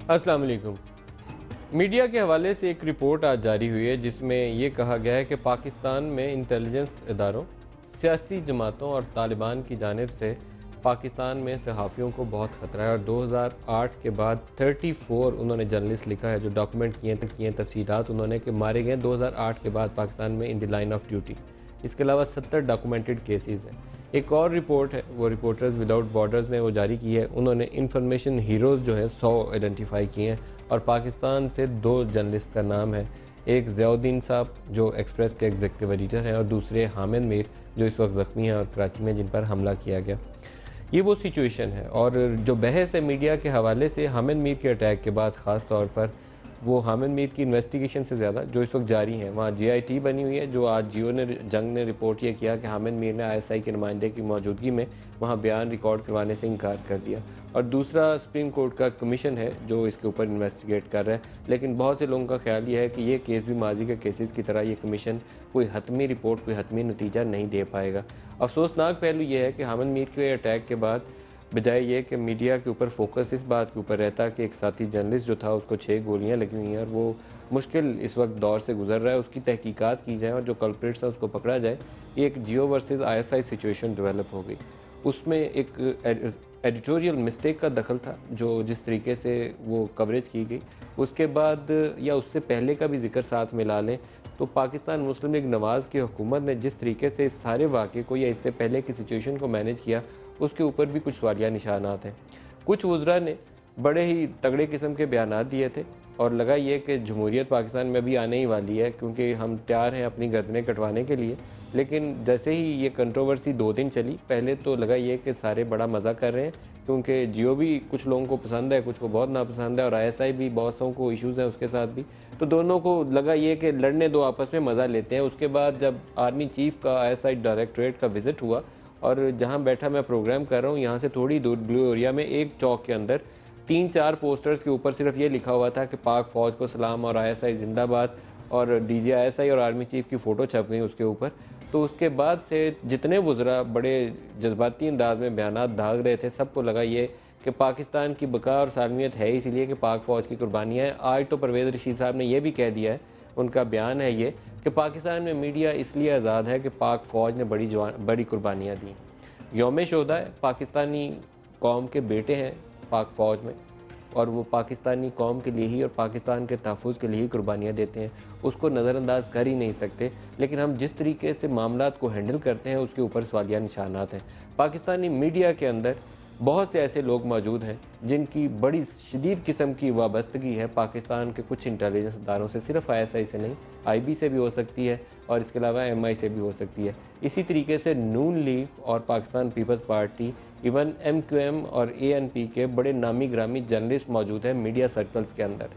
अस्सलाम वालेकुम। मीडिया के हवाले से एक रिपोर्ट आज जारी हुई है जिसमें ये कहा गया है कि पाकिस्तान में इंटेलिजेंस इदारों, सियासी जमातों और तालिबान की जानिब से पाकिस्तान में सहाफ़ियों को बहुत ख़तरा है। और 2008 के बाद 34 उन्होंने जर्नलिस्ट लिखा है जो डॉक्यूमेंट किए तफसीलात उन्होंने कि मारे गए 2008 के बाद पाकिस्तान में in the line of duty. इसके अलावा 70 डॉक्यूमेंटेड केसेस हैं। एक और रिपोर्ट है, वो रिपोर्टर्स विदाउट बॉर्डर्स ने वो जारी की है। उन्होंने इंफॉर्मेशन हीरोज़ जो हैं 100 आइडेंटिफाई किए हैं और पाकिस्तान से 2 जर्नलिस्ट का नाम है। एक ज़ियाउद्दीन साहब जो एक्सप्रेस के एग्जीक्यूटिव एडिटर हैं और दूसरे हामिद मीर जो इस वक्त ज़ख्मी हैं और कराची में जिन पर हमला किया गया। ये वो सिचुएशन है। और जो बहस है मीडिया के हवाले से हामिद मीर के अटैक के बाद ख़ास तौर पर वो हामिद मीर की इन्वेस्टिगेशन से ज़्यादा जो इस वक्त जारी है, वहाँ GIT बनी हुई है। जो आज जंग ने रिपोर्ट ये किया कि हामिद मीर ने ISI के नुमाइंदे की मौजूदगी में वहाँ बयान रिकॉर्ड करवाने से इनकार कर दिया। और दूसरा सुप्रीम कोर्ट का कमीशन है जो इसके ऊपर इन्वेस्टिगेट कर रहा है। लेकिन बहुत से लोगों का ख्याल ये है कि ये केस भी माजी के केसेस की तरह ये कमीशन कोई हतमी रिपोर्ट, कोई हतमी नतीजा नहीं दे पाएगा। अफसोसनाक पहलू ये है कि हामिद मीर के अटैक के बाद बजाय ये कि मीडिया के ऊपर फोकस इस बात के ऊपर रहता कि एक साथी जर्नलिस्ट जो था उसको 6 गोलियां लगी हुई हैं और वो मुश्किल इस वक्त दौर से गुजर रहा है, उसकी तहकीकात की जाए और जो कल्प्रिट्स हैं उसको पकड़ा जाए। ये एक जियो वर्सेस ISI सिचुएशन डेवलप हो गई। उसमें एक एडिटोरियल मिस्टेक का दखल था जो जिस तरीके से वो कवरेज की गई। उसके बाद या उससे पहले का भी जिक्र साथ मिला लें तो पाकिस्तान मुस्लिम लीग नवाज़ की हुकूमत ने जिस तरीके से इस सारे वाक़े को या इससे पहले की सिचुएशन को मैनेज किया उसके ऊपर भी कुछ सवालिया निशानात हैं। कुछ वज़रा ने बड़े ही तगड़े किस्म के बयानात दिए थे और लगा ये कि जमहूरियत पाकिस्तान में अभी आने ही वाली है क्योंकि हम तैयार हैं अपनी गर्दनें कटवाने के लिए। लेकिन जैसे ही ये कंट्रोवर्सी 2 दिन चली, पहले तो लगा ये कि सारे बड़ा मज़ा कर रहे हैं क्योंकि जियो भी कुछ लोगों को पसंद है, कुछ को बहुत नापसंद है और ISI भी बहुत सौ को इश्यूज़ हैं उसके साथ भी। तो दोनों को लगा ये कि लड़ने दो, आपस में मज़ा लेते हैं। उसके बाद जब आर्मी चीफ़ का ISI डायरेक्टरेट का विज़िट हुआ और जहाँ बैठा मैं प्रोग्राम कर रहा हूँ यहाँ से थोड़ी दूर ब्लू एरिया में एक चौक के अंदर 3-4 पोस्टर्स के ऊपर सिर्फ ये लिखा हुआ था कि पाक फ़ौज को सलाम और ISI जिंदाबाद और DG ISI और आर्मी चीफ़ की फ़ोटो छप गई उसके ऊपर। तो उसके बाद से जितने वज़रा बड़े जज्बाती अंदाज में बयानात दाग रहे थे, सबको लगा ये कि पाकिस्तान की बका और सालमियत है इसीलिए कि पाक फ़ौज की कुर्बानियाँ हैं। आज तो परवेज़ रशीद साहब ने यह भी कह दिया है, उनका बयान है ये कि पाकिस्तान में मीडिया इसलिए आज़ाद है कि पाक फ़ौज ने बड़ी कुर्बानियाँ दी। यौम शोहदा है, पाकिस्तानी कौम के बेटे हैं पाक फ़ौज में और वो पाकिस्तानी कौम के लिए ही और पाकिस्तान के तहफ़्फ़ुज़ के लिए ही कुर्बानियाँ देते हैं। उसको नज़रअंदाज कर ही नहीं सकते। लेकिन हम जिस तरीके से मामलात को हैंडल करते हैं उसके ऊपर सवालिया निशानात हैं। पाकिस्तानी मीडिया के अंदर बहुत से ऐसे लोग मौजूद हैं जिनकी बड़ी शदीद किस्म की वाबस्तगी है पाकिस्तान के कुछ इंटेलिजेंस इदारों से, सिर्फ ISI से नहीं, IB से भी हो सकती है और इसके अलावा MI से भी हो सकती है। इसी तरीके से नून लीग और पाकिस्तान पीपल्स पार्टी, इवन MQM और ANP के बड़े नामी ग्रामी जर्नलिस्ट मौजूद हैं मीडिया सर्कल्स के अंदर।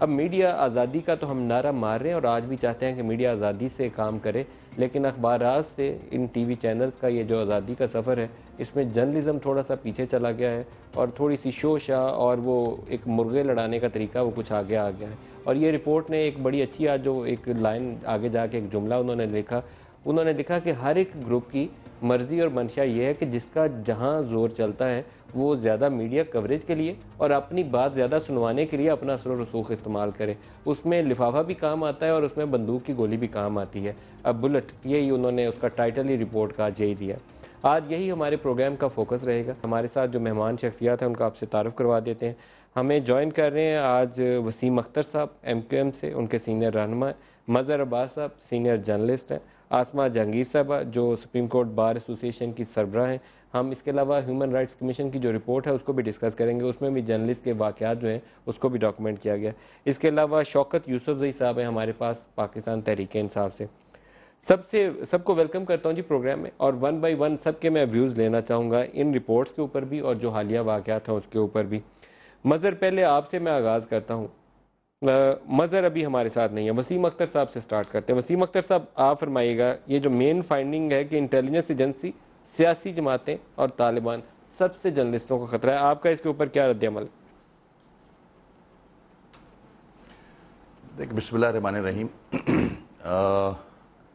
अब मीडिया आज़ादी का तो हम नारा मार रहे हैं और आज भी चाहते हैं कि मीडिया आज़ादी से काम करे, लेकिन अखबारात से इन TV चैनल्स का ये जो आज़ादी का सफ़र है इसमें जर्नलिज़म थोड़ा सा पीछे चला गया है और थोड़ी सी शोशा और वो एक मुर्गे लड़ाने का तरीका वो कुछ आगे आ गया है। और ये रिपोर्ट ने एक बड़ी अच्छी आज जो एक लाइन आगे जाके एक जुमला उन्होंने लिखा कि हर एक ग्रुप की मर्ज़ी और मंशा ये है कि जिसका जहाँ ज़ोर चलता है वो ज़्यादा मीडिया कवरेज के लिए और अपनी बात ज़्यादा सुनवाने के लिए अपना असर और रसूख इस्तेमाल करे। उसमें लिफाफा भी काम आता है और उसमें बंदूक की गोली भी काम आती है। अब बुलेट, यही उन्होंने उसका टाइटल ही रिपोर्ट का आज यही दिया। आज यही हमारे प्रोग्राम का फोकस रहेगा। हमारे साथ जो मेहमान शख्सियात हैं उनका आपसे तारुफ करवा देते हैं। हमें ज्वाइन कर रहे हैं आज वसीम अख्तर साहब MQM से, उनके सीनियर रहनुमा, मज़हर अब्बास साहब सीनियर जर्नलिस्ट हैं, आसमा जहांगीर साहबा जो सुप्रीम कोर्ट बार एसोसिएशन की सरबराह हैं। हम इसके अलावा ह्यूमन राइट्स कमीशन की जो रिपोर्ट है उसको भी डिस्कस करेंगे, उसमें भी जर्नलिस्ट के वाक़यात जो हैं उसको भी डॉक्यूमेंट किया गया। इसके अलावा शौकत यूसुफजई साहब हैं हमारे पास पाकिस्तान तहरीक-ए-इंसाफ से। सबको वेलकम करता हूं जी प्रोग्राम में और 1 बाय 1 सबके मैं व्यूज़ लेना चाहूँगा इन रिपोर्ट्स के ऊपर भी और जो हालिया वाक़यात हैं उसके ऊपर भी। मज़हर, पहले आपसे मैं आगाज़ करता हूँ। मज़हर अभी हमारे साथ नहीं है, वसीम अख्तर साहब से स्टार्ट करते हैं। वसीम अख्तर साहब, आप फरमाइएगा, ये जो मेन फाइंडिंग है कि इंटेलिजेंस एजेंसी, सियासी जमातें और तालिबान सबसे जर्नलिस्टों को खतरा है, आपका इसके ऊपर क्या रद्द-ए-अमल? देखिए, बिस्मिल्लाहिर्रहमानिर्रहीम।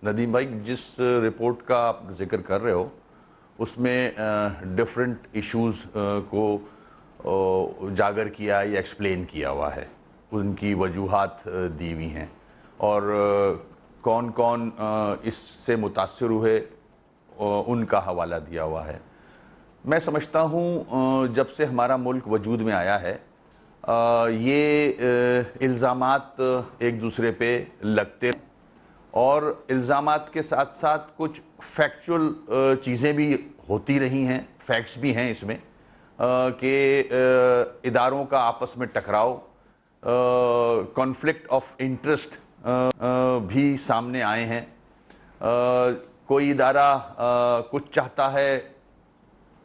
नदीम भाई, जिस रिपोर्ट का आप जिक्र कर रहे हो उसमें डिफरेंट इश्यूज़ को उजागर किया या एक्सप्लेन किया हुआ है, उनकी वजूहात दी हुई हैं और कौन कौन इससे मुतासर हुए उनका हवाला दिया हुआ है। मैं समझता हूँ जब से हमारा मुल्क वजूद में आया है ये इल्ज़ामात एक दूसरे पे लगते और इल्ज़ामात के साथ साथ कुछ फैक्चुअल चीज़ें भी होती रही हैं, फैक्ट्स भी हैं इसमें कि इदारों का आपस में टकराव, कॉन्फ्लिक्ट ऑफ इंटरेस्ट भी सामने आए हैं। कोई इदारा कुछ चाहता है,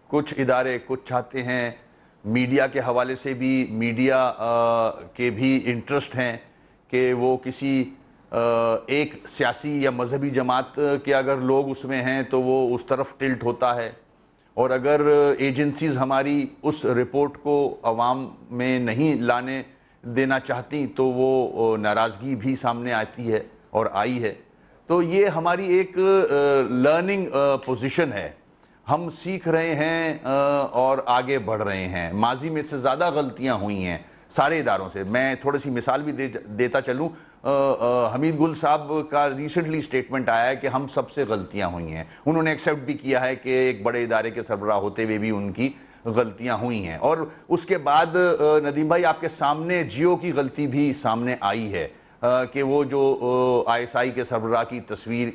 कुछ इदारे कुछ चाहते हैं। मीडिया के हवाले से भी मीडिया के भी इंटरेस्ट हैं कि वो किसी एक सियासी या मजहबी जमात के अगर लोग उसमें हैं तो वो उस तरफ टिल्ट होता है, और अगर एजेंसीज हमारी उस रिपोर्ट को अवाम में नहीं लाने देना चाहती तो वो नाराज़गी भी सामने आती है और आई है। तो ये हमारी एक लर्निंग पोजीशन है, हम सीख रहे हैं और आगे बढ़ रहे हैं। माजी में से ज़्यादा गलतियां हुई हैं सारे इदारों से। मैं थोड़ी सी मिसाल भी देता चलूँ, हमीद गुल साहब का रिसेंटली स्टेटमेंट आया है कि हम सबसे गलतियां हुई हैं। उन्होंने एक्सेप्ट भी किया है कि एक बड़े इदारे के सरबराह होते हुए भी उनकी गलतियां हुई हैं। और उसके बाद नदीम भाई आपके सामने जियो की गलती भी सामने आई है कि वो जो ISI के सरबराह की तस्वीर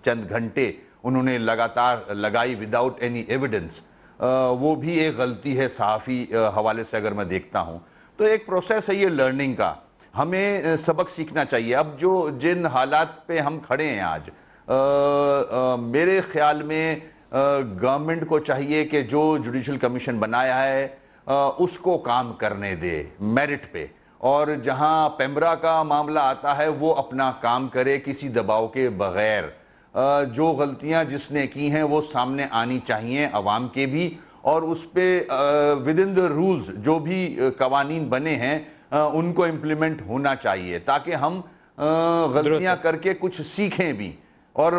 चंद घंटे उन्होंने लगातार लगाई विदाउट एनी एविडेंस, वो भी एक गलती है सहाफ़ी हवाले से अगर मैं देखता हूँ। तो एक प्रोसेस है ये लर्निंग का, हमें सबक सीखना चाहिए। अब जो जिन हालात पे हम खड़े हैं आज, मेरे ख्याल में गवर्नमेंट को चाहिए कि जो जुडिशल कमीशन बनाया है उसको काम करने दे मेरिट पे, और जहां पेम्ब्रा का मामला आता है वो अपना काम करे किसी दबाव के बगैर। जो गलतियां जिसने की हैं वो सामने आनी चाहिए अवाम के भी, और उस पर विद इन द रूल्स जो भी कवानीन बने हैं उनको इम्प्लीमेंट होना चाहिए, ताकि हम गलतियां करके कुछ सीखें भी और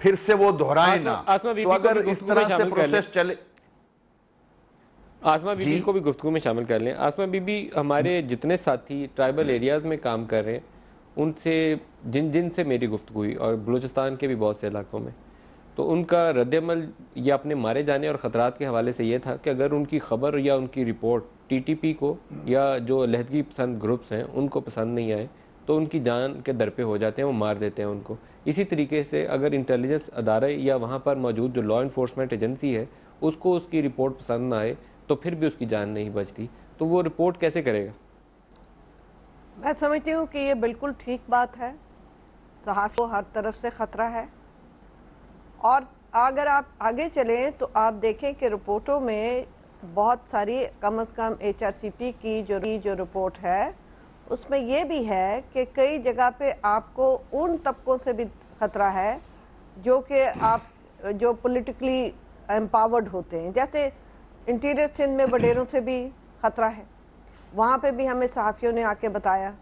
फिर से वो दोहराएं ना। तो अगर इस तरह से प्रोसेस चले। आसमा बीबी को भी गुफ्तगू में शामिल कर लें। आसमा बीबी, हमारे जितने साथी ट्राइबल एरियाज़ में काम कर रहे हैं उनसे जिनसे मेरी गुफ्तगू हुई, और बलूचिस्तान के भी बहुत से इलाकों में, तो उनका रद्दअमल या अपने मारे जाने और ख़तरात के हवाले से ये था कि अगर उनकी ख़बर या उनकी रिपोर्ट TTP को या जो अलहदगी पसंद ग्रुप्स हैं उनको पसंद नहीं आए तो उनकी जान के दर पे हो जाते हैं, वो मार देते हैं उनको। इसी तरीके से अगर इंटेलिजेंस अदारे या वहाँ पर मौजूद जो लॉ इन्फोर्समेंट एजेंसी है उसको उसकी रिपोर्ट पसंद ना आए तो फिर भी उसकी जान नहीं बचती, तो वो रिपोर्ट कैसे करेगा? मैं समझती हूँ कि ये बिल्कुल ठीक बात है। सहाफ़ी को हर तरफ से ख़तरा है, और अगर आप आगे चलें तो आप देखें कि रिपोर्टों में बहुत सारी कम से कम HRCP की जो रिपोर्ट है उसमें ये भी है कि कई जगह पे आपको उन तबकों से भी ख़तरा है जो कि आप जो पॉलिटिकली एम्पावर्ड होते हैं, जैसे इंटीरियर सिंध में वडेरों से भी ख़तरा है। वहाँ पे भी हमें सहाफ़ियों ने आके बताया,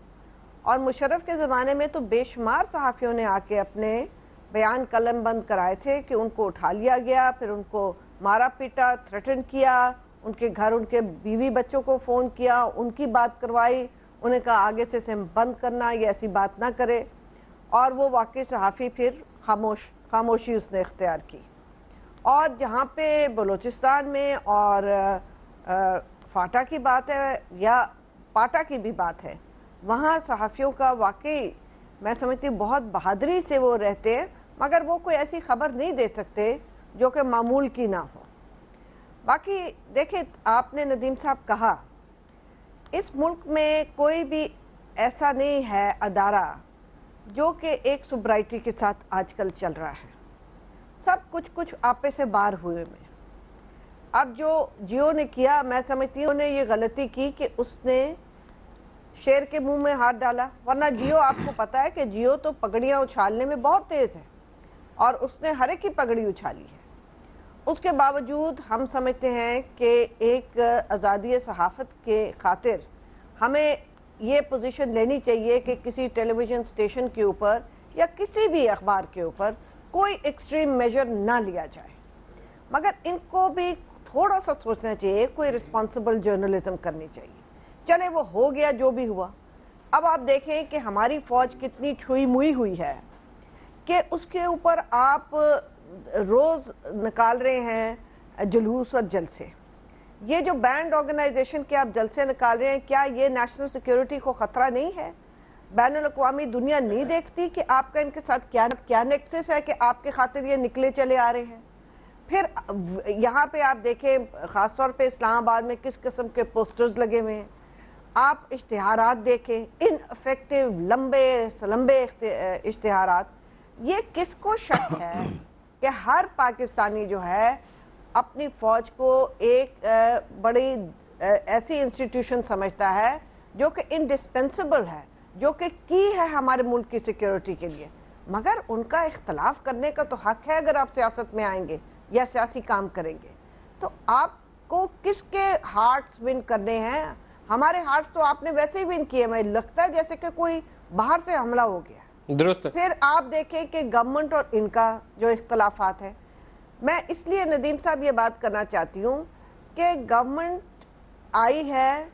और मुशर्रफ के ज़माने में तो बेशुमार सहाफ़ियों ने आके अपने बयान कलम बंद कराए थे कि उनको उठा लिया गया, फिर उनको मारा पीटा, थ्रेटन किया, उनके घर उनके बीवी बच्चों को फ़ोन किया, उनकी बात करवाई, उन्हें कहा आगे से हम बंद करना, ये ऐसी बात ना करे, और वो वाकई सहाफ़ी फिर खामोशी उसने इख्तियार की। और जहाँ पे बलूचिस्तान में और फाटा की बात है या पाटा की भी बात है, वहाँ सहाफ़ियों का वाकई मैं समझती हूँ बहुत बहादुरी से वो रहते हैं, मगर वो कोई ऐसी खबर नहीं दे सकते जो कि मामूल की ना हो। बाकी देखिए, आपने नदीम साहब कहा इस मुल्क में कोई भी ऐसा नहीं है अदारा जो कि एक सोब्राइटी के साथ आजकल चल रहा है। सब कुछ आपे से बाहर हुए में। अब जो जियो ने किया, मैं समझती हूँ उन्होंने ये गलती की कि उसने शेर के मुंह में हाथ डाला, वरना जियो आपको पता है कि जियो तो पगड़ियाँ उछालने में बहुत तेज़ है और उसने हर एक की पगड़ी उछाली है। उसके बावजूद हम समझते हैं कि एक आज़ादी सहाफ़त के खातिर हमें ये पोजीशन लेनी चाहिए कि किसी टेलीविज़न स्टेशन के ऊपर या किसी भी अखबार के ऊपर कोई एक्सट्रीम मेजर ना लिया जाए, मगर इनको भी थोड़ा सा सोचना चाहिए, कोई रिस्पॉन्सिबल जर्नलिज्म करनी चाहिए। चले वो हो गया जो भी हुआ, अब आप देखें कि हमारी फौज कितनी छुई मुई हुई है कि उसके ऊपर आप रोज़ निकाल रहे हैं जुलूस और जलसे। ये जो बैंड ऑर्गेनाइजेशन के आप जलसे निकाल रहे हैं, क्या ये नेशनल सिक्योरिटी को ख़तरा नहीं है? बैनुल-अक़वामी दुनिया नहीं देखती कि आपका इनके साथ क्या नेक्सस है कि आपके खातिर ये निकले चले आ रहे हैं? फिर यहाँ पे आप देखें ख़ास तौर पे इस्लामाबाद में किस किस्म के पोस्टर्स लगे हुए हैं, आप इश्तिहारात देखें, इनअफेक्टिव लंबे इश्तिहारात। ये किसको शक है कि हर पाकिस्तानी जो है अपनी फ़ौज को एक बड़ी ऐसी इंस्टीट्यूशन समझता है जो कि इंडिस्पेंसिबल है, जो कि की है हमारे मुल्क की सिक्योरिटी के लिए। मगर उनका इख्तलाफ करने का तो हक है अगर आप सियासत में आएंगे या सियासी काम करेंगे। तो आपको किसके हार्ट्स विन करने हैं? हमारे हार्ट्स तो आपने वैसे ही विन किए, मुझे लगता है जैसे कि कोई बाहर से हमला हो गया। दुरुस्त। फिर आप देखें कि गवर्नमेंट और इनका जो इख्तलाफात है, मैं इसलिए नदीम साहब ये बात करना चाहती हूँ कि गवर्नमेंट आई है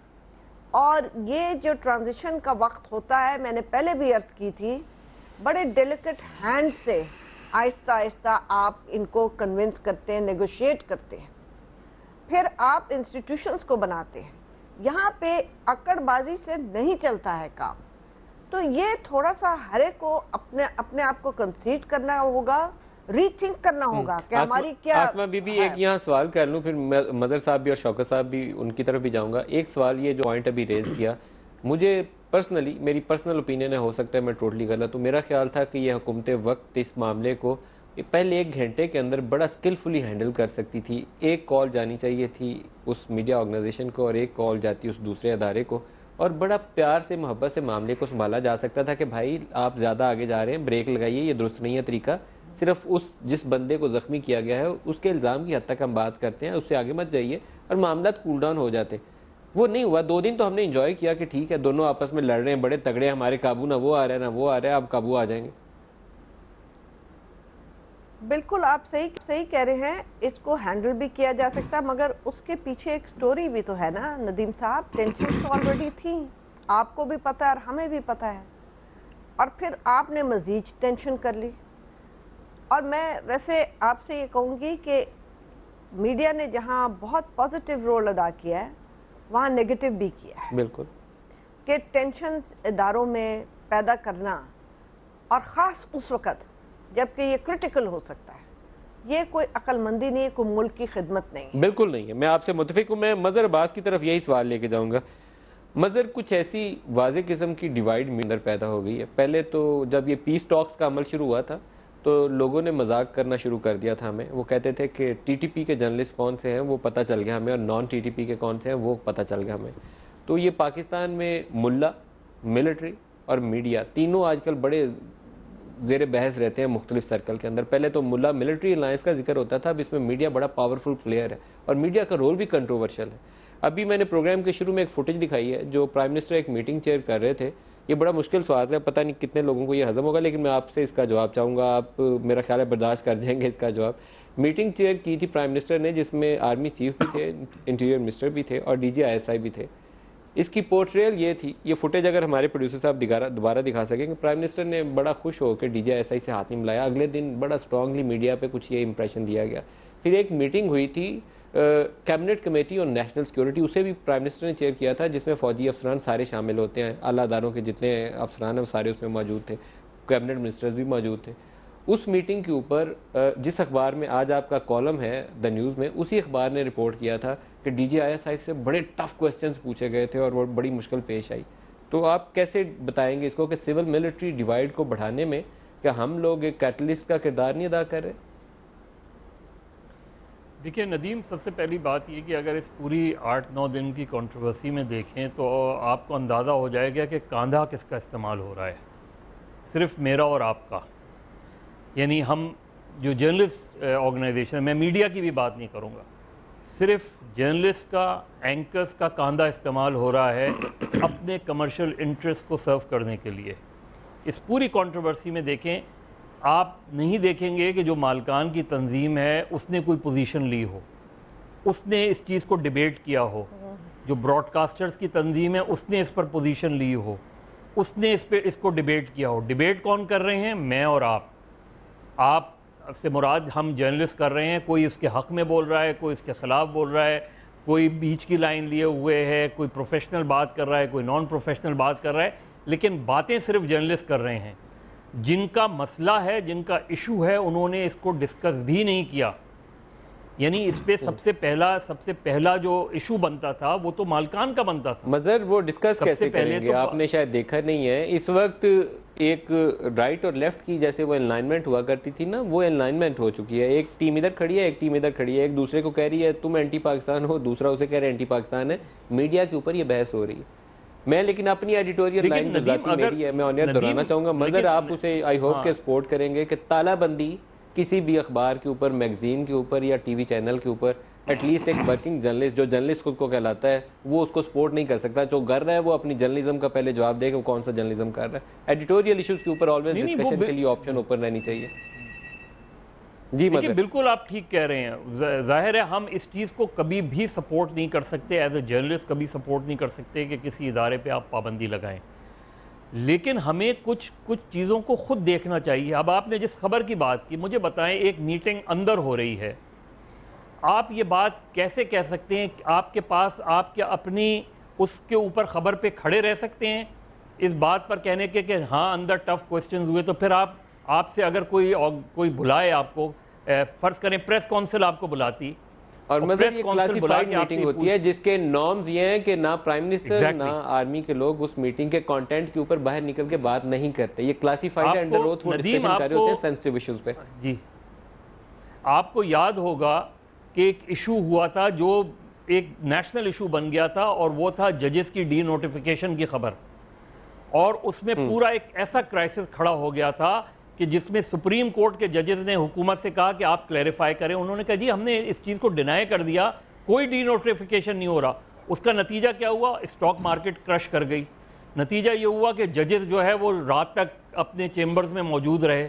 और ये जो ट्रांजिशन का वक्त होता है, मैंने पहले भी अर्ज़ की थी, बड़े डेलिकेट हैंड से आहिस्ता आहिस्ता आप इनको कन्विंस करते हैं, नेगोशिएट करते हैं, फिर आप इंस्टीट्यूशंस को बनाते हैं। यहाँ पे अकड़बाजी से नहीं चलता है काम। तो ये थोड़ा सा हर एक को अपने आप को कंसीड करना होगा, रीथिंक करना होगा कि हमारी क्या। आसमा बीबी, एक यहाँ सवाल कर लूँ, फिर मदर साहब भी और शौकत साहब भी उनकी तरफ भी जाऊँगा। एक सवाल, ये जो पॉइंट अभी रेज किया, मुझे पर्सनली, मेरी पर्सनल ओपिनियन है, हो सकता है मैं टोटली गलत हूँ, मेरा ख्याल था कि यह हुकूमत वक्त इस मामले को पहले 1 घंटे के अंदर बड़ा स्किलफुली हैंडल कर सकती थी। एक कॉल जानी चाहिए थी उस मीडिया ऑर्गेनाइजेशन को और एक कॉल जाती उस दूसरे अदारे को, और बड़ा प्यार से मोहब्बत से मामले को संभाला जा सकता था कि भाई आप ज़्यादा आगे जा रहे हैं, ब्रेक लगाइए, ये दुरुस्त नहीं है तरीका। सिर्फ उस जिस बंदे को ज़ख्मी किया गया है उसके इल्ज़ाम की हद तक हम बात करते हैं, उससे आगे मत जाइए, और मामला कूल डाउन हो जाते। वो नहीं हुआ। 2 दिन तो हमने इंजॉय किया कि ठीक है दोनों आपस में लड़ रहे हैं, बड़े तगड़े, हमारे काबू ना वो आ रहा है ना वो आ रहा है, अब काबू आ जाएंगे। बिल्कुल आप सही कह रहे हैं, इसको हैंडल भी किया जा सकता है, मगर उसके पीछे एक स्टोरी भी तो है ना नदीम साहब। टेंशन तो ऑलरेडी थी, आपको भी पता है और हमें भी पता है, और फिर आपने मजीद टेंशन कर ली। और मैं वैसे आपसे ये कहूँगी कि मीडिया ने जहाँ बहुत पॉजिटिव रोल अदा किया है, वहाँ नेगेटिव भी किया है। बिल्कुल, कि टेंशन्स इदारों में पैदा करना, और ख़ास उस वक़्त जबकि ये क्रिटिकल हो सकता है, ये कोई अक्लमंदी नहीं है, कोई मुल्क की खिदमत नहीं है। बिल्कुल नहीं है। मैं आपसे मुतफिक हूँ। मैं मज़हर अब्बास की तरफ यही सवाल लेके जाऊँगा। मज़हर, कुछ ऐसी वाज़े किस्म की डिवाइड में अंदर पैदा हो गई है। पहले तो जब ये पीस टॉक्स का अमल शुरू हुआ था तो लोगों ने मजाक करना शुरू कर दिया था हमें। वो कहते थे कि टीटीपी के जर्नलिस्ट कौन से हैं वो पता चल गया हमें, और नॉन टीटीपी के कौन से हैं वो पता चल गया हमें। तो ये पाकिस्तान में मुल्ला, मिलिट्री और मीडिया तीनों आजकल बड़े ज़ेर बहस रहते हैं मुख्तलिफ सर्कल के अंदर। पहले तो मुल्ला मिलिट्री अलायंस का जिक्र होता था, अब इसमें मीडिया बड़ा पावरफुल प्लेयर है और मीडिया का रोल भी कंट्रोवर्शियल है। अभी मैंने प्रोग्राम के शुरू में एक फुटेज दिखाई है जो प्राइम मिनिस्टर एक मीटिंग चेयर कर रहे थे। ये बड़ा मुश्किल सवाल है, पता नहीं कितने लोगों को ये हजम होगा, लेकिन मैं आपसे इसका जवाब चाहूँगा। आप मेरा ख्याल है बर्दाश्त कर जाएंगे इसका जवाब। मीटिंग चेयर की थी प्राइम मिनिस्टर ने, जिसमें आर्मी चीफ भी थे, इंटीरियर मिनिस्टर भी थे और DGISI भी थे। इसकी पोर्ट्रेयल ये थी, ये फुटेज अगर हमारे प्रोड्यूसर साहब दोबारा दिखा सकेंगे, प्राइम मिनिस्टर ने बड़ा खुश होकर DGISI से हाथ नहीं मिलाया। अगले दिन बड़ा स्ट्रांगली मीडिया पे कुछ ये इंप्रेशन दिया गया। फिर एक मीटिंग हुई थी कैबिनेट कमेटी और नेशनल सिक्योरिटी, उसे भी प्राइम मिनिस्टर ने चेयर किया था, जिसमें फ़ौजी अफसरान सारे शामिल होते हैं, आला अदारों के जितने अफसरान हैं वो सारे उसमें मौजूद थे, कैबिनेट मिनिस्टर्स भी मौजूद थे। उस मीटिंग के ऊपर जिस अखबार में आज आपका कॉलम है द न्यूज़ में, उसी अखबार ने रिपोर्ट किया था कि DGISI से बड़े टफ क्वेश्चंस पूछे गए थे और वो बड़ी मुश्किल पेश आई। तो आप कैसे बताएंगे इसको कि सिविल मिलिट्री डिवाइड को बढ़ाने में क्या हम लोग एक कैटलिस्ट का किरदार नहीं अदा कर रहे? देखिए नदीम, सबसे पहली बात ये कि अगर इस पूरी 8-9 दिन की कंट्रोवर्सी में देखें तो आपको अंदाज़ा हो जाएगा कि कांधा किसका इस्तेमाल हो रहा है। सिर्फ मेरा और आपका, यानी हम जो जर्नलिस्ट ऑर्गेनाइजेशन, मैं मीडिया की भी बात नहीं करूँगा, सिर्फ जर्नलिस्ट का, एंकर्स का कांधा इस्तेमाल हो रहा है अपने कमर्शियल इंटरेस्ट को सर्व करने के लिए। इस पूरी कंट्रोवर्सी में देखें, आप नहीं देखेंगे कि जो मालकान की तंजीम है उसने कोई पोजीशन ली हो। उसने इस चीज़ को डिबेट किया हो, जो ब्रॉडकास्टर्स की तंजीम है उसने इस पर पोजीशन ली हो, उसने इसको डिबेट किया हो। डिबेट कौन कर रहे हैं? मैं और आप से मुराद हम जर्नलिस्ट कर रहे हैं। कोई इसके हक़ में बोल रहा है, कोई इसके ख़िलाफ़ बोल रहा है, कोई बीच की लाइन लिए हुए है, कोई प्रोफेशनल बात कर रहा है, कोई नॉन प्रोफेशनल बात कर रहा है, लेकिन बातें सिर्फ जर्नलिस्ट कर रहे हैं। जिनका मसला है, जिनका इशू है, उन्होंने इसको डिस्कस भी नहीं किया। यानी इस पे सबसे पहला जो इशू बनता था वो तो मालकान का बनता था। मज़र वो डिस्कस कैसे करेंगे? तो आपने शायद देखा नहीं है, इस वक्त एक राइट और लेफ्ट की जैसे वो अलाइनमेंट हुआ करती थी ना, वो अलाइनमेंट हो चुकी है। एक टीम इधर खड़ी है, एक टीम इधर खड़ी है, एक दूसरे को कह रही है तुम एंटी पाकिस्तान हो, दूसरा उसे कह रहे हैं एंटी पाकिस्तान है। मीडिया के ऊपर ये बहस हो रही है। मैं लेकिन अपनी एडिटोरियल लाइन जो जाती मेरी है, मैं ऑन दोहराना चाहूँगा, मगर आप उसे आई होप के सपोर्ट करेंगे कि तालाबंदी किसी भी अखबार के ऊपर, मैगजीन के ऊपर या टीवी चैनल के ऊपर एटलीस्ट एक वर्किंग जर्नलिस्ट, जो जर्नलिस्ट खुद को कहलाता है, वो उसको सपोर्ट नहीं कर सकता। जो कर रहा है वो अपनी जर्नलिज्म का पहले जवाब दे कि वो कौन सा जर्नलिज्म कर रहा है। एडिटोरियल इश्यूज के ऊपर ऑलवेज डिस्कशन के लिए ऑप्शन ओपन रहनी चाहिए। जी मतलब बिल्कुल आप ठीक कह रहे हैं। जाहिर है हम इस चीज़ को कभी भी सपोर्ट नहीं कर सकते, एज ए जर्नलिस्ट कभी सपोर्ट नहीं कर सकते कि किसी इदारे पे आप पाबंदी लगाएं, लेकिन हमें कुछ चीज़ों को खुद देखना चाहिए। अब आपने जिस खबर की बात की, मुझे बताएं, एक मीटिंग अंदर हो रही है, आप ये बात कैसे कह सकते हैं? आपके पास आपके अपनी उसके ऊपर ख़बर पे खड़े रह सकते हैं इस बात पर कहने के कि हाँ अंदर टफ क्वेश्चंस हुए? तो फिर आपसे अगर कोई बुलाए आपको, फ़र्ज़ करें प्रेस काउंसिल आपको बुलाती, और मतलब ये क्लासिफाइड मीटिंग होती है जिसके नॉर्म्स ये हैं कि ना प्राइम मिनिस्टर ना आर्मी के लोग उस मीटिंग के कंटेंट के ऊपर बाहर निकल के बात नहीं करते। ये क्लासिफाइड अंडर ओथ वो डिस्कशन कर रहे होते हैं सेंसिटिव इश्यूज पे। जी, आपको याद होगा कि एक इशू हुआ था जो एक नेशनल इशू बन गया था, और वो था जजेस की डी नोटिफिकेशन की खबर, और उसमें पूरा एक ऐसा क्राइसिस खड़ा हो गया था कि जिसमें सुप्रीम कोर्ट के जजेस ने हुकूमत से कहा कि आप क्लैरिफाई करें। उन्होंने कहा जी हमने इस चीज़ को डिनाई कर दिया, कोई डी नोटिफिकेशन नहीं हो रहा। उसका नतीजा क्या हुआ? स्टॉक मार्केट क्रश कर गई। नतीजा ये हुआ कि जजेस जो है वो रात तक अपने चेम्बर्स में मौजूद रहे,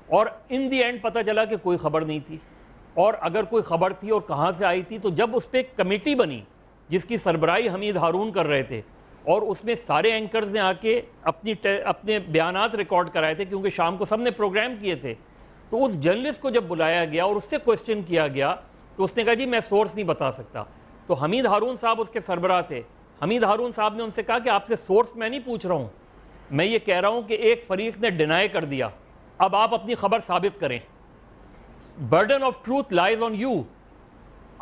और इन दी एंड पता चला कि कोई ख़बर नहीं थी, और अगर कोई ख़बर थी और कहाँ से आई थी। तो जब उस पर एक कमेटी बनी जिसकी सरबराही हमीद हारून कर रहे थे, और उसमें सारे एंकर्स ने आके अपने बयानात रिकॉर्ड कराए थे, क्योंकि शाम को सबने प्रोग्राम किए थे। तो उस जर्नलिस्ट को जब बुलाया गया और उससे क्वेश्चन किया गया, तो उसने कहा जी मैं सोर्स नहीं बता सकता। तो हमीद हारून साहब उसके सरबराह थे। हमीद हारून साहब ने उनसे कहा कि आपसे सोर्स मैं नहीं पूछ रहा हूँ, मैं ये कह रहा हूँ कि एक फरीक ने डिनाई कर दिया, अब आप अपनी खबर साबित करें। Burden of truth lies on you.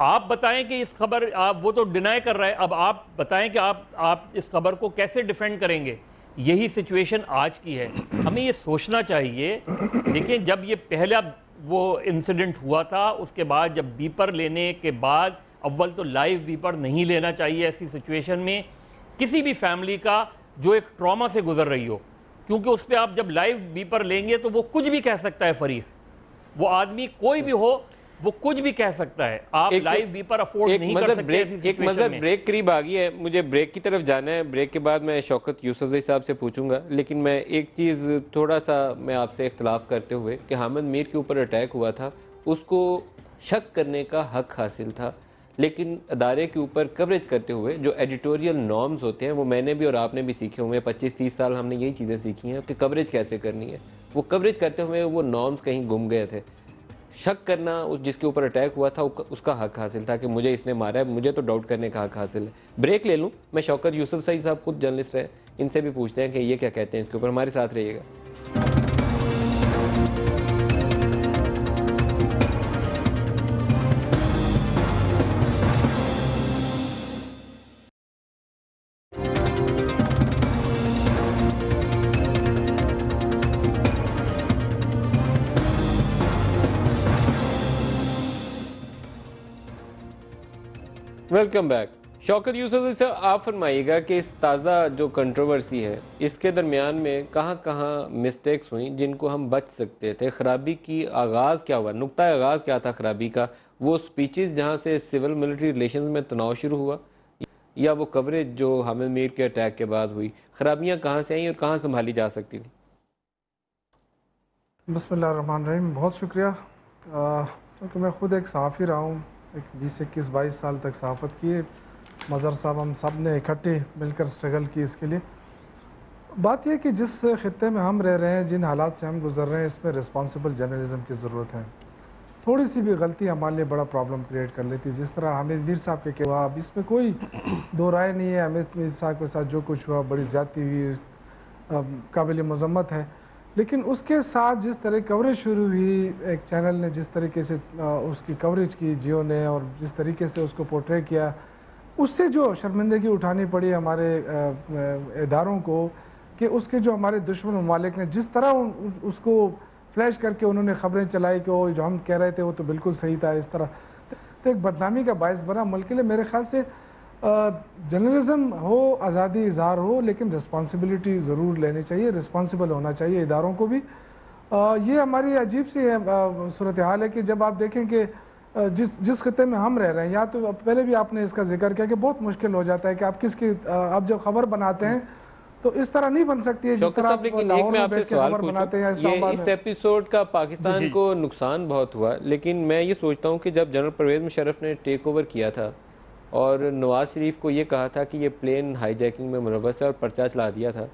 आप बताएं कि इस खबर वो तो डिनाई कर रहा है, अब आप बताएं कि आप इस खबर को कैसे डिफेंड करेंगे। यही सिचुएशन आज की है। हमें ये सोचना चाहिए। देखिए, जब ये पहला वो इंसिडेंट हुआ था, उसके बाद जब बीपर लेने के बाद, अव्वल तो लाइव बीपर नहीं लेना चाहिए ऐसी सिचुएशन में किसी भी फैमिली का जो एक ट्रॉमा से गुजर रही हो, क्योंकि उस पर आप जब लाइव बीपर लेंगे तो वो कुछ भी कह सकता है। फरीक, वो आदमी कोई भी हो, वो कुछ भी कह सकता है। आप लाइव बीपर अफोर्ड नहीं कर सकते। एक मतलब ब्रेक करीब आ गई है, मुझे ब्रेक की तरफ जाना है। ब्रेक के बाद मैं शौकत यूसुफजई साहब से पूछूंगा, लेकिन मैं एक चीज़ थोड़ा सा मैं आपसे इख्तलाफ करते हुए कि हामिद मीर के ऊपर अटैक हुआ था, उसको शक करने का हक हासिल था, लेकिन अदारे के ऊपर कवरेज करते हुए जो एडिटोरियल नॉर्म्स होते हैं वो मैंने भी और आपने भी सीखे हुए हैं। 25-30 साल हमने यही चीज़ें सीखी हैं कि कवरेज कैसे करनी है। वो कवरेज करते हुए वो नॉर्म्स कहीं गुम गए थे। शक करना उस जिसके ऊपर अटैक हुआ था उसका हक हासिल था कि मुझे इसने मारा है, मुझे तो डाउट करने का हक हासिल है। ब्रेक ले लूँ, मैं शौकत यूसुफजई साहब खुद जर्नलिस्ट है, इनसे भी पूछते हैं कि ये क्या कहते हैं इसके ऊपर। हमारे साथ रहिएगा। Welcome back. शौकत यूसुफजई साहब, आप फरमाइएगा कि इस ताज़ा जो कंट्रोवर्सी है इसके दरमियान में कहाँ मिस्टेक्स हुई जिनको हम बच सकते थे? खराबी की आगाज़ क्या हुआ, नुक्ता आगाज़ क्या था खराबी का? वो स्पीचेस जहाँ से सिविल मिलिट्री रिलेशन में तनाव शुरू हुआ, या वो कवरेज जो हामिद मीर के अटैक के बाद हुई? खराबियाँ कहाँ से आई और कहाँ संभाली जा सकती थी? बिस्मिल्लाहिर्रहमानिर्रहीम। बहुत शुक्रिया, क्योंकि मैं ख़ुद एक सहाफ़ी रहा हूँ 20, 21, 22 साल तक सहाफ़त किए। मज़हर साहब हम सब ने इकट्ठे मिलकर स्ट्रगल की इसके लिए। बात यह कि जिस ख़ित्ते में हम रह रहे हैं, जिन हालात से हम गुजर रहे हैं, इसमें रिस्पॉन्सिबल जर्नलिज़म की ज़रूरत है। थोड़ी सी भी गलती हमारे लिए बड़ा प्रॉब्लम क्रिएट कर लेती है। जिस तरह हामिद मीर साहब के हुआ, अब इसमें कोई दो राय नहीं है। हामिद मीर साहब के साथ जो कुछ हुआ बड़ी ज़्यादती हुई, काबिल मज़म्मत है। लेकिन उसके साथ जिस तरह कवरेज शुरू हुई, एक चैनल ने जिस तरीके से उसकी कवरेज की, जियो ने, और जिस तरीके से उसको पोर्ट्रे किया, उससे जो शर्मिंदगी उठानी पड़ी हमारे इदारों को, कि उसके जो हमारे दुश्मन ममालिक ने जिस तरह उसको फ्लैश करके उन्होंने ख़बरें चलाई कि वो जो हम कह रहे थे वो तो बिल्कुल सही था, इस तरह तो एक बदनामी का बायस बना मुल्क के लिए। मेरे ख्याल से जर्नलिज़म हो, आज़ादी इज़हार हो, लेकिन रिस्पॉन्सिबिलिटी ज़रूर लेनी चाहिए, रिस्पॉन्सिबल होना चाहिए इदारों को भी। ये हमारी अजीब सी सूरत हाल है कि जब आप देखें कि जिस खत्ते में हम रह रहे हैं, या तो पहले भी आपने इसका जिक्र किया कि बहुत मुश्किल हो जाता है कि आप आप जब खबर बनाते हैं तो इस तरह नहीं बन सकती है जिस तरह आप लाहौर में बैठ के खबर बनाते हैं। ये इस एपिसोड का पाकिस्तान को नुकसान बहुत हुआ, लेकिन मैं ये सोचता हूँ कि जब जनरल परवेज़ मुशर्रफ ने टेक ओवर किया था और नवाज शरीफ को ये कहा था कि ये प्लेन हाईजैकिंग में मुलव्वस है और पर्चा चला दिया था,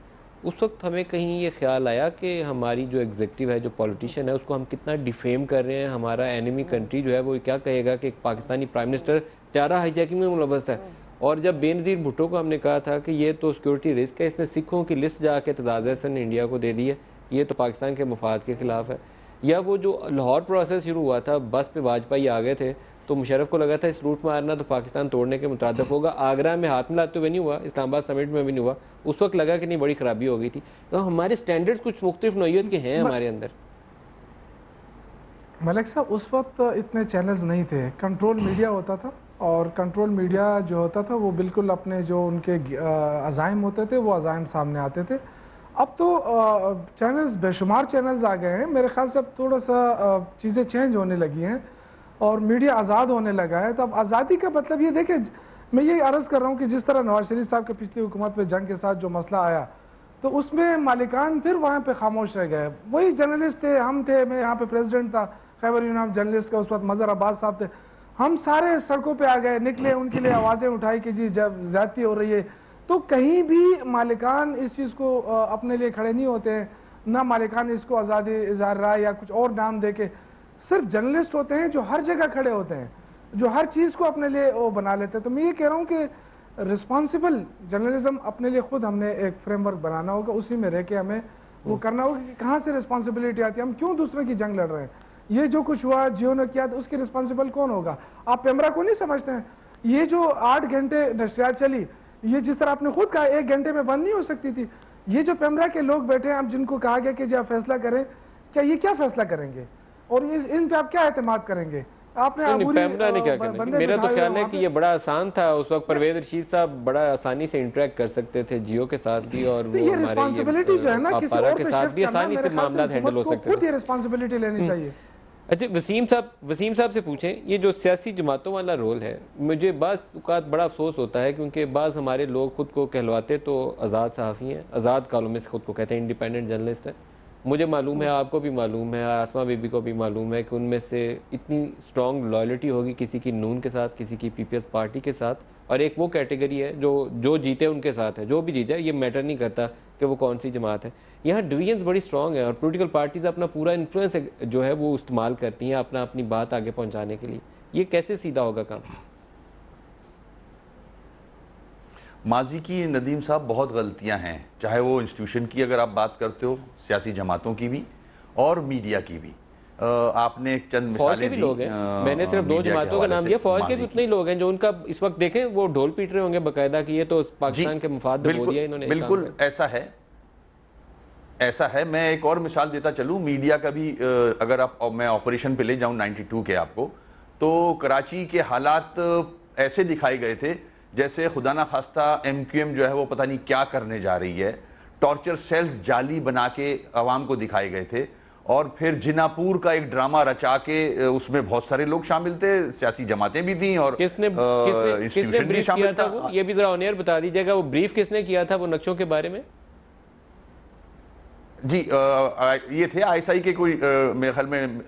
उस वक्त हमें कहीं ये ख्याल आया कि हमारी जो एग्जीक्यूटिव है, जो पॉलिटिशियन है, उसको हम कितना डिफेम कर रहे हैं। हमारा एनिमी कंट्री जो है वो क्या कहेगा कि एक पाकिस्तानी प्राइम मिनिस्टर चारा हाईजैकिंग में मुलव्वस है। और जब बेनज़ीर भुट्टो को हमने कहा था कि ये तो सिक्योरिटी रिस्क है, इसने सिखों की लिस्ट जाके तजाज़ हसन इंडिया को दे दी है, ये तो पाकिस्तान के मफाद के ख़िलाफ़ है। या वो जो लाहौर प्रोसेस शुरू हुआ था, बस पे वाजपेयी आ गए थे तो मुशर्रफ को लगा था इस रूट मारना तो पाकिस्तान तोड़ने के मुताबिक होगा। आगरा में हाथ मिलाते हुए नहीं हुआ, इस्लामाबाद समिट में भी नहीं हुआ, उस वक्त लगा कि नहीं बड़ी ख़राबी हो गई थी। तो हमारे स्टैंडर्ड्स कुछ मुख्तलिफ नौइयत के हैं हमारे अंदर। मलिक साहब, उस वक्त इतने चैनल्स नहीं थे, कंट्रोल मीडिया होता था, और कंट्रोल मीडिया जो होता था वो बिल्कुल अपने जो उनके अज़ाइम होते थे वो अज़ाइम सामने आते थे। अब तो चैनल्स, बेशुमार चैनल्स आ गए हैं। मेरे ख्याल से अब थोड़ा सा चीज़ें चेंज होने लगी हैं और मीडिया आज़ाद होने लगा है। तो अब आज़ादी का मतलब ये देखें, मैं ये अर्ज़ कर रहा हूँ कि जिस तरह नवाज शरीफ साहब के पिछली हुकूमत में जंग के साथ जो मसला आया, तो उसमें मालिकान फिर वहाँ पे खामोश रह गए। वही जर्नलिस्ट थे, हम थे, मैं यहाँ पे प्रेसिडेंट था खैबर यूनियन जर्नलिस्ट का, उस वक्त मज़हर अब्बास साहब थे, हम सारे सड़कों पे आ गए, निकले, उनके लिए आवाज़ें उठाई कि जी जब ज़्यादती हो रही है। तो कहीं भी मालिकान इस चीज़ को अपने लिए खड़े नहीं होते हैं, ना मालिकान इसको आज़ादी इज़हार राय या कुछ और नाम दे के। सिर्फ जर्नलिस्ट होते हैं जो हर जगह खड़े होते हैं, जो हर चीज़ को अपने लिए वो बना लेते हैं। तो मैं ये कह रहा हूँ कि रिस्पॉन्सिबल जर्नलिज्म अपने लिए खुद हमने एक फ्रेमवर्क बनाना होगा, उसी में रह के हमें वो करना होगा कि कहाँ से रिस्पॉन्सिबिलिटी आती है, हम क्यों दूसरे की जंग लड़ रहे हैं। ये जो कुछ हुआ, जियो ने किया, तो उसकी रिस्पॉन्सिबल कौन होगा? आप पेमरा को नहीं समझते हैं? ये जो 8 घंटे नशरियात चली, ये जिस तरह आपने खुद कहा 1 घंटे में बंद नहीं हो सकती थी। ये जो पेमरा के लोग बैठे हैं, अब जिनको कहा गया कि जब फैसला करें, क्या ये क्या फैसला करेंगे और इन पे आप क्या एतमाद करेंगे? आपने पैमरा ने क्या करना? मेरा तो ख्याल है कि ये बड़ा आसान था उस वक्त। परवेज रशीद साहब बड़ा आसानी से इंटरेक्ट कर सकते थे जियो के साथ भी, और वो ये रिस्पांसिबिलिटी जो है ना किसी और के साथ भी आसानी से मामला हैंडल हो सकते थे। खुद ये रिस्पांसिबिलिटी लेनी चाहिए। अच्छा, वसीम साहब से पूछें, ये जो सियासी जमातों वाला रोल है, मुझे बाज़ औक़ात बड़ा अफसोस होता है क्योंकि बाज़ हमारे लोग खुद को कहलवाते तो आज़ाद सहाफ़ी हैं, आज़ाद कॉलमिस्ट खुद को कहते हैं, इंडिपेंडेंट जर्नलिस्ट हैं। मुझे मालूम है, आपको भी मालूम है, आसमा बीबी को भी मालूम है कि उनमें से इतनी स्ट्रॉन्ग लॉयल्टी होगी किसी की नून के साथ, किसी की पीपीएस पार्टी के साथ, और एक वो कैटेगरी है जो जीते उनके साथ है। जो भी जीते, ये मैटर नहीं करता कि वो कौन सी जमात है। यहाँ डिवीजन्स बड़ी स्ट्रॉन्ग है और पॉलिटिकल पार्टीज़ अपना पूरा इन्फ्लुएंस जो है वो इस्तेमाल करती हैं अपनी बात आगे पहुँचाने के लिए। ये कैसे सीधा होगा काम? माजी की नदीम साहब बहुत गलतियां हैं, चाहे वो इंस्टीट्यूशन की अगर आप बात करते हो, सियासी जमातों की भी और मीडिया की भी। आपने एक चंद मिसालें दी। मैंने सिर्फ 2 जमातों का नाम दिया, फौज के भी उतने ही लोग हैं जो उनका इस वक्त देखें वो ढोल पीट रहे होंगे बाकायदा कि ये तो पाकिस्तान के मुफाद में बोल दिया इन्होंने। बिल्कुल ऐसा है। मैं एक और मिसाल देता चलूं मीडिया का भी। अगर मैं ऑपरेशन पे ले जाऊं 92 के आपको, तो कराची के हालात ऐसे दिखाए गए थे जैसे खुदा ना खास्ता MQM जो है वो पता नहीं क्या करने जा रही है। टॉर्चर सेल्स जाली बना के आवाम को दिखाए गए थे, और फिर जिनापुर का एक ड्रामा रचा के उसमें बहुत सारे लोग शामिल थे, सियासी जमातें भी थी और इंस्टीट्यूशन भी शामिल था। ये भी जरा ऑन एयर बता दीजिएगा, वो ब्रीफ किसने किया था वो नक्शों के बारे में? जी ये थे ISI के कोई मेरे ख्याल में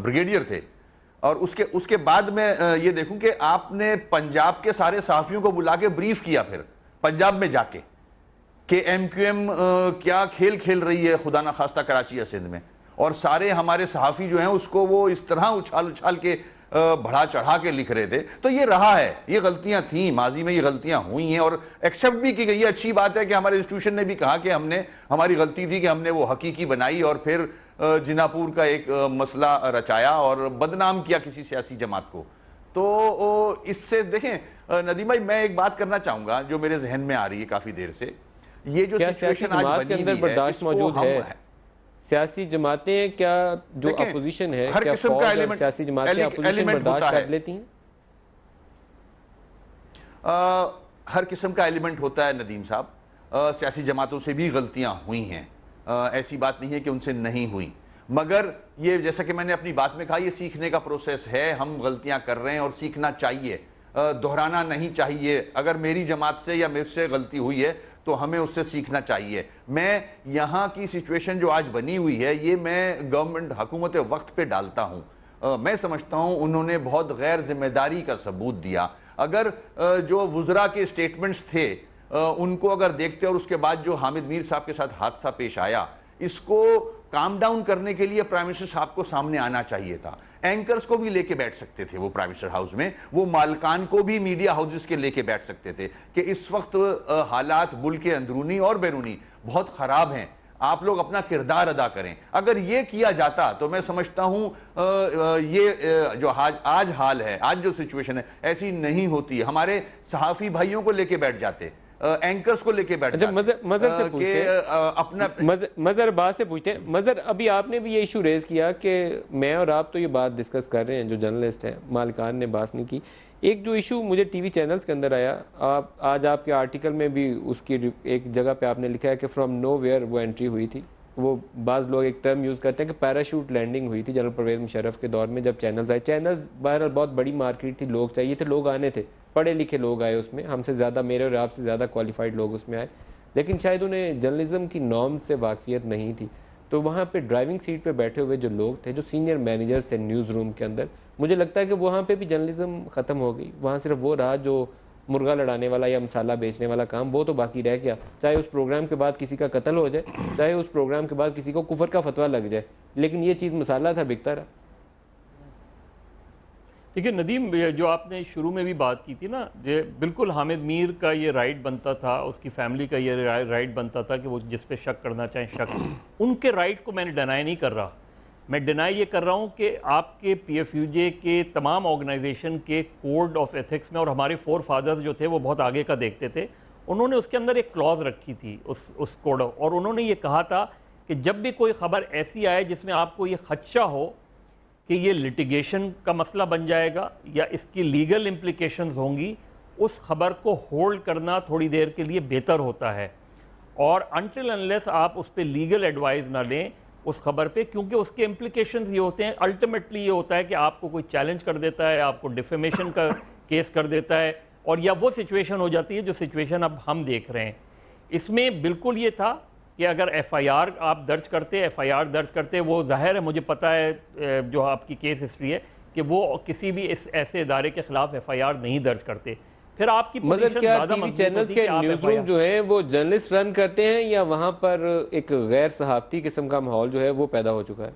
ब्रिगेडियर थे, और उसके बाद मैं ये देखूं कि आपने पंजाब के सारे सहाफियों को बुला के ब्रीफ किया फिर पंजाब में जाके कि MQM क्या खेल खेल रही है खुदा ना खास्ता कराची या सिंध में, और सारे हमारे सहाफी जो हैं उसको वो इस तरह उछाल उछाल के बढ़ा चढ़ा के लिख रहे थे। तो ये रहा है, ये गलतियां थी माजी में, ये गलतियां हुई हैं और एक्सेप्ट भी की गई। ये अच्छी बात है कि हमारे इंस्टीट्यूशन ने भी कहा कि हमारी गलती थी कि हमने वो हकीकी बनाई और फिर जिनापुर का एक मसला रचाया और बदनाम किया किसी सियासी जमात को। तो इससे देखें नदीम भाई, मैं एक बात करना चाहूंगा जो मेरे जहन में आ रही है काफी देर से, ये जो सिचुएशन आज बनी हुई है बर्दाश्त मौजूद है। सियासी जमातें क्या जो अपोजिशन है, हर किस्म का एलिमेंट, सियासी जमातें अपोजिशन बर्दाश्त कर लेती हैं? हर किस्म का एलिमेंट होता है नदीम साहब। सियासी जमातों से भी गलतियां हुई हैं, ऐसी बात नहीं है कि उनसे नहीं हुई, मगर ये जैसा कि मैंने अपनी बात में कहा, ये सीखने का प्रोसेस है। हम गलतियां कर रहे हैं और सीखना चाहिए, दोहराना नहीं चाहिए। अगर मेरी जमात से या मुझसे गलती हुई है तो हमें उससे सीखना चाहिए। मैं यहाँ की सिचुएशन जो आज बनी हुई है ये मैं गवर्नमेंट हुकूमत वक्त पे डालता हूँ। मैं समझता हूँ उन्होंने बहुत गैर जिम्मेदारी का सबूत दिया। अगर जो वुज़रा के स्टेटमेंट्स थे उनको अगर देखते और उसके बाद जो हामिद मीर साहब के साथ हादसा पेश आया, इसको काम डाउन करने के लिए प्राइम मिनिस्टर साहब को सामने आना चाहिए था। एंकर्स को भी लेके बैठ सकते थे वो प्राइम मिनिस्टर हाउस में, वो मालकान को भी मीडिया हाउसेस के लेके बैठ सकते थे कि इस वक्त हालात मुल्क के अंदरूनी और बैरूनी बहुत खराब हैं, आप लोग अपना किरदार अदा करें। अगर ये किया जाता तो मैं समझता हूं ये जो आज हाल है, आज जो सिचुएशन है, ऐसी नहीं होती। हमारे सहाफी भाइयों को लेके बैठ जाते, एंकर्स को लेके बैठ जाते। मजर से पूछते अपना मजर बात से पूछते हैं। मजर, अभी आपने भी ये इशू रेज किया कि मैं और आप तो ये बात डिस्कस कर रहे हैं, जो जर्नलिस्ट हैं मालिकान ने बात नहीं की। एक जो इशू मुझे टीवी चैनल्स के अंदर आया, आज आपके आर्टिकल में भी उसकी एक जगह पे आपने लिखा है कि फ्रॉम नोवेयर वो एंट्री हुई थी। वो बाज़ लोग एक टर्म यूज़ करते हैं कि पैराशूट लैंडिंग हुई थी जनरल परवेज़ मुशर्रफ के दौर में, जब चैनल्स आए। चैनल्स बहरहाल बहुत बड़ी मार्केट थी, लोग चाहिए थे, लोग आने थे, पढ़े लिखे लोग आए उसमें, हमसे ज़्यादा, मेरे और आपसे ज़्यादा क्वालिफाइड लोग उसमें आए, लेकिन शायद उन्हें जर्नलिज्म की नॉर्म से वाकफियत नहीं थी। तो वहाँ पे ड्राइविंग सीट पे बैठे हुए जो लोग थे, जो सीनियर मैनेजर्स थे न्यूज़ रूम के अंदर, मुझे लगता है कि वहाँ पे भी जर्नलिज्म ख़त्म हो गई। वहाँ सिर्फ वो रहा जो मुर्गा लड़ाने वाला या मसाला बेचने वाला काम, वो तो बाकी रह गया। चाहे उस प्रोग्राम के बाद किसी का कत्ल हो जाए, चाहे उस प्रोग्राम के बाद किसी को कुफर का फतवा लग जाए, लेकिन ये चीज़ मसाला था, बिकता रहा। देखिए नदीम, जो आपने शुरू में भी बात की थी ना, ये बिल्कुल हामिद मीर का ये राइट बनता था, उसकी फैमिली का ये राइट बनता था कि वो जिस पे शक करना चाहें शक, उनके राइट को मैंने डिनाई नहीं कर रहा। मैं डिनाई ये कर रहा हूँ कि आपके PFUJ के तमाम ऑर्गेनाइजेशन के कोड ऑफ एथिक्स में, और हमारे फोर फादर्स जो थे वो बहुत आगे का देखते थे, उन्होंने उसके अंदर एक क्लॉज रखी थी उस कोड, और उन्होंने ये कहा था कि जब भी कोई ख़बर ऐसी आए जिसमें आपको ये खदशा हो कि ये लिटिगेशन का मसला बन जाएगा या इसकी लीगल इम्प्लिकेशंस होंगी, उस ख़बर को होल्ड करना थोड़ी देर के लिए बेहतर होता है। और अनटिल अनलेस आप उस पर लीगल एडवाइस ना लें उस खबर पे, क्योंकि उसके इम्प्लिकेशंस ये होते हैं, अल्टीमेटली ये होता है कि आपको कोई चैलेंज कर देता है, आपको डिफेमेशन का केस कर देता है, और या वो सिचुएशन हो जाती है जो सिचुएशन अब हम देख रहे हैं। इसमें बिल्कुल ये था कि अगर FIR आप दर्ज करते, FIR दर्ज करते, वो जाहिर है, मुझे पता है जो आपकी केस हिस्ट्री है कि वो किसी भी इस ऐसे इदारे के खिलाफ FIR नहीं दर्ज करते। फिर आपकी मगर क्या टीवी चैनल्स के न्यूज़ रूम जो है वो जर्नलिस्ट रन करते हैं, या वहाँ पर एक गैर सहाफ़ती किस्म का माहौल जो है वो पैदा हो चुका है?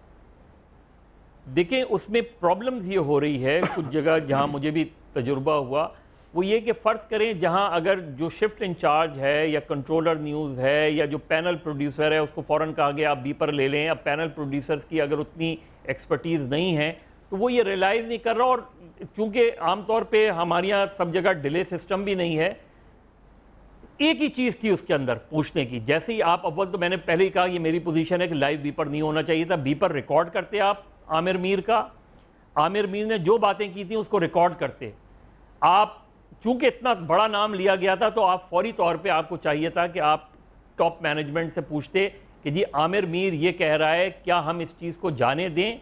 देखिए, उसमें प्रॉब्लम्स ये हो रही है कुछ जगह जहाँ मुझे भी तजुर्बा हुआ, वो ये कि फ़र्ज़ करें जहाँ अगर जो शिफ्ट इंचार्ज है या कंट्रोलर न्यूज़ है या जो पैनल प्रोड्यूसर है उसको फ़ौरन कहा गया आप बीपर ले लें, अब पैनल प्रोड्यूसर्स की अगर उतनी एक्सपर्टीज़ नहीं है तो वो ये रियलाइज़ नहीं कर रहा, और क्योंकि आमतौर पे हमारे यहाँ सब जगह डिले सिस्टम भी नहीं है, एक ही चीज़ थी उसके अंदर पूछने की। जैसे ही आप, अव्वल तो मैंने पहले ही कहा ये मेरी पोजीशन है कि लाइव बीपर नहीं होना चाहिए था, बीपर रिकॉर्ड करते आप आमिर मीर का, आमिर मीर ने जो बातें की थी उसको रिकॉर्ड करते आप। चूँकि इतना बड़ा नाम लिया गया था तो आप फौरी तौर पर आपको चाहिए था कि आप टॉप मैनेजमेंट से पूछते कि जी आमिर मीर ये कह रहा है, क्या हम इस चीज़ को जाने दें,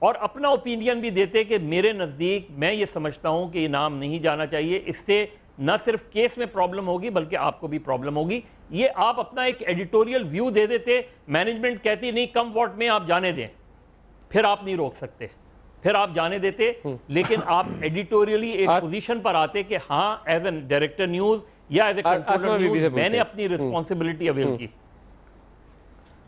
और अपना ओपिनियन भी देते कि मेरे नज़दीक मैं ये समझता हूँ कि ये नाम नहीं जाना चाहिए, इससे न सिर्फ केस में प्रॉब्लम होगी बल्कि आपको भी प्रॉब्लम होगी। ये आप अपना एक एडिटोरियल व्यू दे देते, मैनेजमेंट कहती नहीं कम वॉट में आप जाने दें, फिर आप नहीं रोक सकते। फिर आप जाने देते, लेकिन आप एडिटोरियली एक पोजीशन पर आते कि हाँ एज एन डायरेक्टर न्यूज या एज ए कंट्रोलर न्यूज मैंने अपनी रिस्पॉन्सिबिलिटी अवेल की।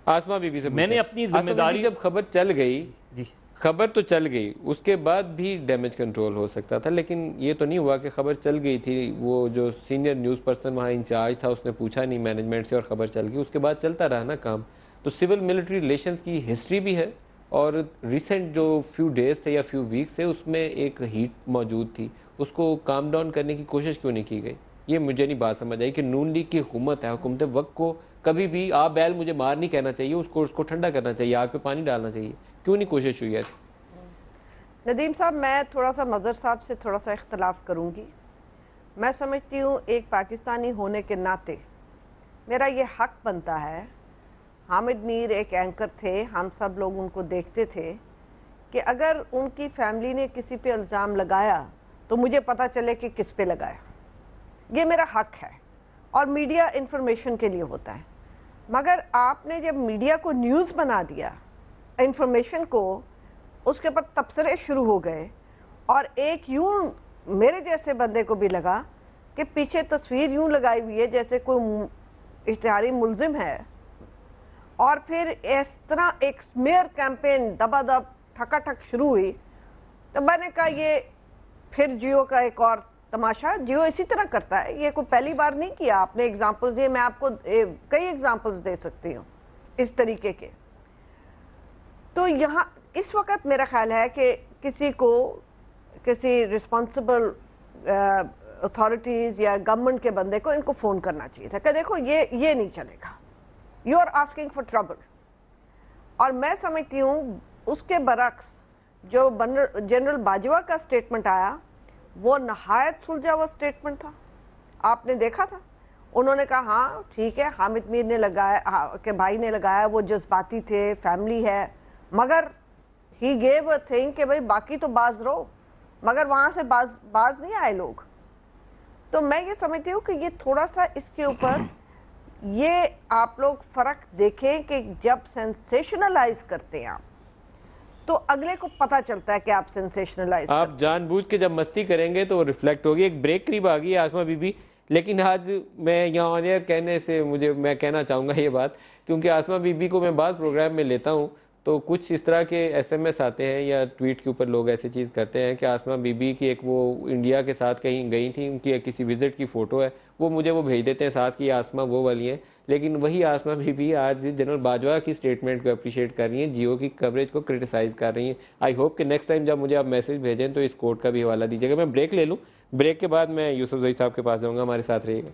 आसमा बीबी से मैंने अपनी जिम्मेदारी, जब खबर चल गई जी खबर तो चल गई, उसके बाद भी डैमेज कंट्रोल हो सकता था, लेकिन ये तो नहीं हुआ कि खबर चल गई थी, वो जो सीनियर न्यूज़ पर्सन वहाँ इंचार्ज था उसने पूछा नहीं मैनेजमेंट से और खबर चल गई, उसके बाद चलता रहा ना काम। तो सिविल मिलिट्री रिलेशंस की हिस्ट्री भी है और रिसेंट जो फ्यू डेज थे या फ्यू वीक्स थे उसमें एक हीट मौजूद थी, उसको काम डाउन करने की कोशिश क्यों नहीं की गई? ये मुझे नहीं बात समझ आई कि नून लीग की हुकूमत है, हुकूमत वक्त को कभी भी आप बैल मुझे मार नहीं कहना चाहिए, उसको ठंडा करना चाहिए, आग पे पानी डालना चाहिए, क्यों नहीं कोशिश हुई है? नदीम साहब, मैं थोड़ा सा मज़हर साहब से थोड़ा सा इख्तलाफ करूँगी। मैं समझती हूँ एक पाकिस्तानी होने के नाते मेरा ये हक बनता है, हामिद मीर एक एंकर थे, हम सब लोग उनको देखते थे, कि अगर उनकी फैमिली ने किसी पे इल्ज़ाम लगाया तो मुझे पता चले कि किस पे लगाया। ये मेरा हक है और मीडिया इंफॉर्मेशन के लिए होता है। मगर आपने जब मीडिया को न्यूज़ बना दिया, इंफॉर्मेशन को, उसके ऊपर तबसरे शुरू हो गए और एक यूं मेरे जैसे बंदे को भी लगा कि पीछे तस्वीर यूं लगाई हुई है जैसे कोई इश्तिहारी मुलजिम है, और फिर इस तरह एक स्मेयर कैंपेन दबादब ठकाठक शुरू हुई। तो मैंने कहा ये फिर जियो का एक और तमाशा। जियो इसी तरह करता है, ये कोई पहली बार नहीं किया। आपने एग्जांपल्स दिए, मैं आपको कई एग्जांपल्स दे सकती हूँ इस तरीके के। तो यहाँ इस वक्त मेरा ख्याल है कि किसी को किसी रिस्पॉन्सिबल अथॉरिटीज़ या गवर्नमेंट के बंदे को इनको फ़ोन करना चाहिए था कि देखो ये नहीं चलेगा, you are asking for trouble. और मैं समझती हूँ उसके बरक्स जो जनरल बाजवा का स्टेटमेंट आया वो नहायत सुलझा हुआ स्टेटमेंट था। आपने देखा था, उन्होंने कहा हाँ ठीक है, हामिद मीर ने लगाया के भाई ने लगाया, वो जज्बाती थे, फैमिली है, मगर ही गेव अ थिंग कि भाई बाकी तो बाज रहो, मगर वहाँ से बाज नहीं आए लोग। तो मैं ये समझती हूँ कि ये थोड़ा सा इसके ऊपर ये आप लोग फ़र्क देखें कि जब सेंसेशनलाइज करते हैं आप तो अगले को पता चलता है कि आप सेंसेशनलाइज, आप जानबूझ के जब मस्ती करेंगे तो रिफ्लेक्ट होगी। एक ब्रेक करीब आ गई आसमा बीबी, लेकिन आज मैं यहाँ ऑन एयर कहने से मैं कहना चाहूँगा ये बात, क्योंकि आसमा बीबी को मैं बाद प्रोग्राम में लेता हूँ तो कुछ इस तरह के SMS आते हैं या ट्वीट के ऊपर लोग ऐसी चीज़ करते हैं कि आसमा बीबी की एक वो इंडिया के साथ कहीं गई थी, उनकी किसी विजिट की फ़ोटो है, वो मुझे वो भेज देते हैं साथ की आसमा वो वाली है। लेकिन वही आसमा बीबी आज जनरल बाजवा की स्टेटमेंट को अप्रिशिएट कर रही हैं, जियो की कवरेज को क्रिटिसाइज़ कर रही हैं। आई होप कि नेक्स्ट टाइम जब मुझे आप मैसेज भेजें तो इस कोर्ट का भी हवाला दीजिएगा। मैं ब्रेक ले लूँ, ब्रेक के बाद मैं यूसुफ ज़ई साहब के पास जाऊँगा, हमारे साथ रहिएगा।